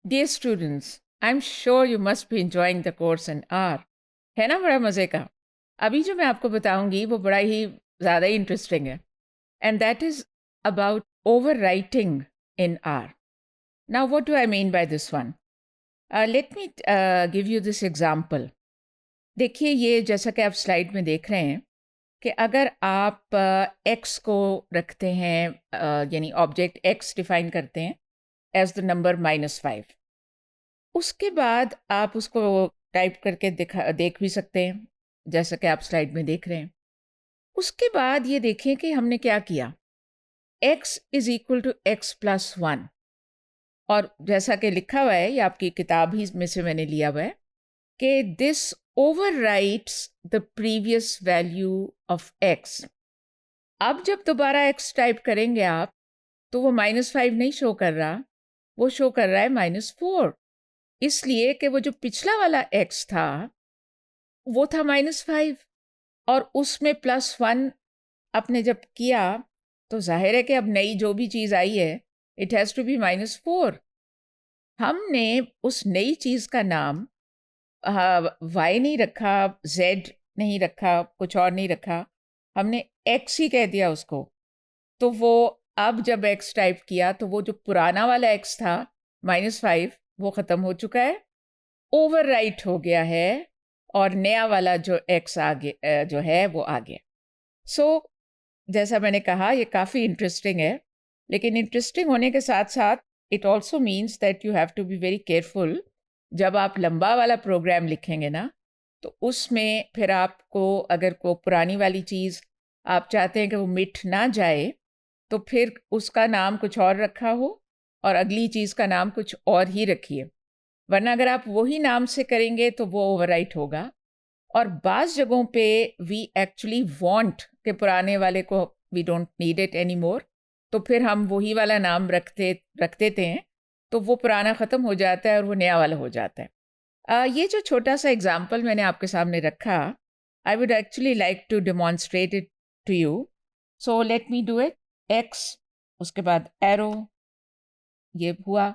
Dear students, I'm sure you must be enjoying the course in R. है ना बड़ा मज़े का? अभी जो मैं आपको बताऊंगी वो बड़ा ही ज़्यादा ही इंटरेस्टिंग है. And that is about overwriting in R. Now, what do I mean by this one? Let me give you this example. देखिए ये जैसा कि आप स्लाइड में देख रहे हैं कि अगर आप x को रखते हैं यानी ऑब्जेक्ट x डिफाइन करते हैं एज द नंबर -5. उसके बाद आप उसको टाइप करके देख भी सकते हैं, जैसा कि आप स्लाइड में देख रहे हैं. उसके बाद ये देखें कि हमने क्या किया. x is equal to x plus 1. और जैसा कि लिखा हुआ है, ये आपकी किताब ही में से मैंने लिया हुआ है कि this overwrites the previous value of x. अब जब दोबारा x टाइप करेंगे आप, तो वो -5 नहीं शो कर रहा, वो शो कर रहा है -4. इसलिए कि वो जो पिछला वाला x था वो था -5 और उसमें +1 आपने जब किया तो जाहिर है कि अब नई जो भी चीज़ आई है इट हैज़ टू बी -4. हमने उस नई चीज़ का नाम y नहीं रखा, z नहीं रखा, कुछ और नहीं रखा, हमने x ही कह दिया उसको. तो वो अब जब x टाइप किया तो वो जो पुराना वाला x था -5 वो ख़त्म हो चुका है, ओवरराइट हो गया है और नया वाला जो x आगे जो है वो आ गया. सो जैसा मैंने कहा ये काफ़ी इंटरेस्टिंग है, लेकिन इंटरेस्टिंग होने के साथ साथ it also means that you have to be very careful. जब आप लंबा वाला प्रोग्राम लिखेंगे ना, तो उसमें फिर आपको अगर को पुरानी वाली चीज़ आप चाहते हैं कि वो मिट ना जाए, तो फिर उसका नाम कुछ और रखा हो और अगली चीज़ का नाम कुछ और ही रखिए. वरना अगर आप वही नाम से करेंगे तो वो ओवरराइट होगा. और बाज़ जगहों पे वी एक्चुअली वांट कि पुराने वाले को we don't need it any more, तो फिर हम वही वाला नाम रख देते हैं, तो वो पुराना ख़त्म हो जाता है और वो नया वाला हो जाता है. ये जो छोटा सा एग्जांपल मैंने आपके सामने रखा, I would actually like to demonstrate it to you. So let me do it. X, उसके बाद एरो, ये हुआ.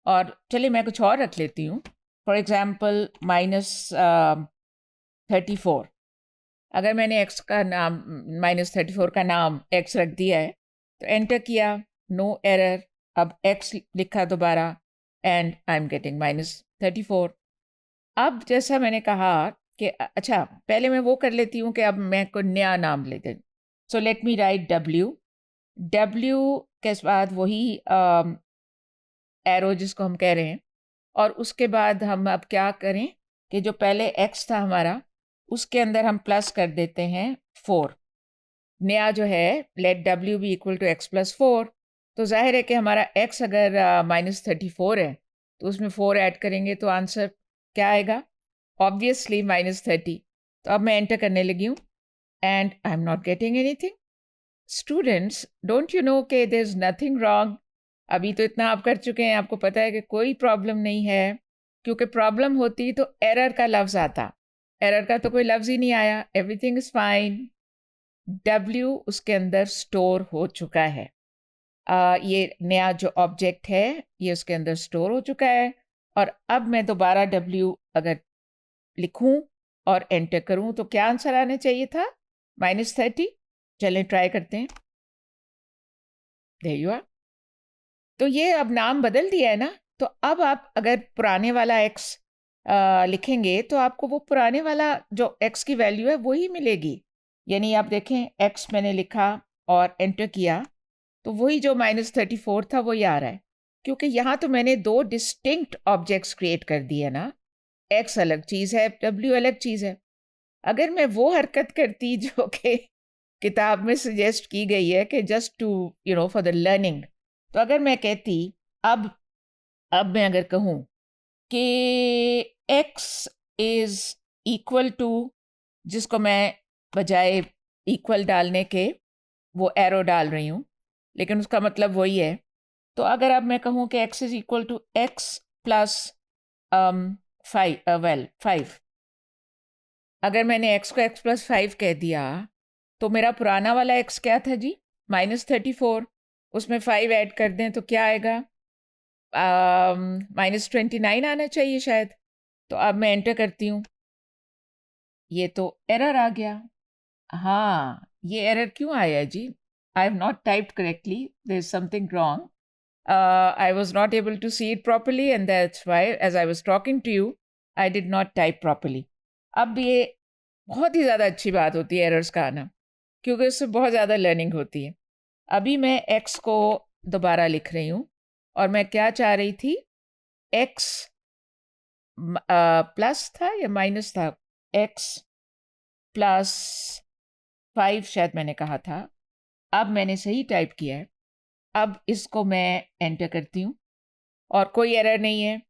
और चलिए मैं कुछ और रख लेती हूँ. For example -34. अगर मैंने x का नाम -34 का नाम x रख दिया है तो एंटर किया, नो एरर. अब x लिखा दोबारा एंड आई एम गेटिंग -34. अब जैसा मैंने कहा कि अच्छा पहले मैं वो कर लेती हूँ कि अब मैं कोई नया नाम ले दें. सो लेट मी राइट w के बाद वही एरो जिसको हम कह रहे हैं. और उसके बाद हम अब क्या करें कि जो पहले x था हमारा उसके अंदर हम प्लस कर देते हैं 4. नया जो है let w be equal to x plus 4. तो जाहिर है कि हमारा x अगर -34 है तो उसमें 4 ऐड करेंगे तो आंसर क्या आएगा? ऑब्वियसली -30. तो अब मैं एंटर करने लगी हूँ and I am not getting anything. Students, don't you know कि देयर इज़ नथिंग रॉन्ग. अभी तो इतना आप कर चुके हैं, आपको पता है कि कोई प्रॉब्लम नहीं है. क्योंकि प्रॉब्लम होती तो एरर का लफ्ज़ आता. एरर का तो कोई लफ्ज़ ही नहीं आया. Everything is fine. W उसके अंदर स्टोर हो चुका है. ये नया जो ऑब्जेक्ट है ये उसके अंदर स्टोर हो चुका है. और अब मैं दोबारा W अगर लिखूं और एंटर करूं तो क्या आंसर आने चाहिए था? -30. चलें ट्राई करते हैं. There you are. तो ये अब नाम बदल दिया है ना. तो अब आप अगर पुराने वाला x लिखेंगे तो आपको वो पुराने वाला जो x की वैल्यू है वही मिलेगी. यानी आप देखें x मैंने लिखा और एंटर किया तो वही जो -34 था वही आ रहा है. क्योंकि यहाँ तो मैंने दो डिस्टिंक्ट ऑब्जेक्ट्स क्रिएट कर दिए ना. x अलग चीज़ है, w अलग चीज़ है. अगर मैं वो हरकत करती जो कि किताब में सजेस्ट की गई है कि just to for the learning, तो अगर मैं कहती अब अब मैं अगर कहूँ कि x इज़ इक्वल टू, जिसको मैं बजाय इक्वल डालने के वो एरो डाल रही हूँ लेकिन उसका मतलब वही है. तो अगर अब मैं कहूँ कि x is equal to x plus 5. अगर मैंने x को x प्लस 5 कह दिया तो मेरा पुराना वाला x क्या था जी? -34. उसमें 5 ऐड कर दें तो क्या आएगा? -29 आना चाहिए शायद। तो अब मैं एंटर करती हूँ, ये तो एरर आ गया। हाँ, ये एरर क्यों आया जी? I have not typed correctly, there is something wrong. I was not able to see it properly, and that's why, as I was talking to you, I did not type properly. अब ये बहुत ही ज़्यादा अच्छी बात होती है errors का आना, क्योंकि उससे बहुत ज़्यादा लर्निंग होती है। अभी मैं x को दोबारा लिख रही हूँ, और मैं क्या चाह रही थी? x प्लस था या माइनस था? x प्लस 5 शायद मैंने कहा था। अब मैंने सही टाइप किया है। अब इसको मैं एंटर करती हूँ, और कोई एरर नहीं है।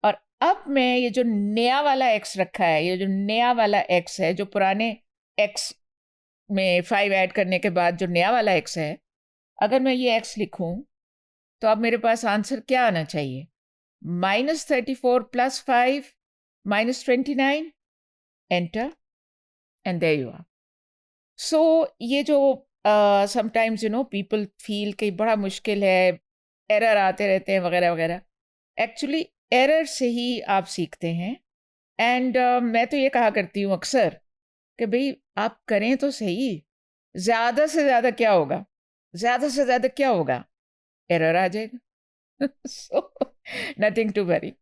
और अब मैं ये जो नया वाला x रखा है, ये जो नया वाला x है, जो पुराने x में 5 ऐड करने के बाद जो नया वाला x है, अगर मैं ये x लिखूं, तो अब मेरे पास आंसर क्या आना चाहिए? -34 plus 5 -29, enter, and there you are. So ये जो समटाइम्स पीपल फील कि बड़ा मुश्किल है, एरर आते रहते हैं वगैरह वगैरह, एक्चुअली एरर से ही आप सीखते हैं। एंड मैं तो ये कहा करती हूँ अक्सर कि भाई आप करें तो सही, ज़्यादा से ज़्यादा क्या होगा? ज़्यादा से ज़्यादा क्या होगा? एरर आ जाएगा। So nothing to worry.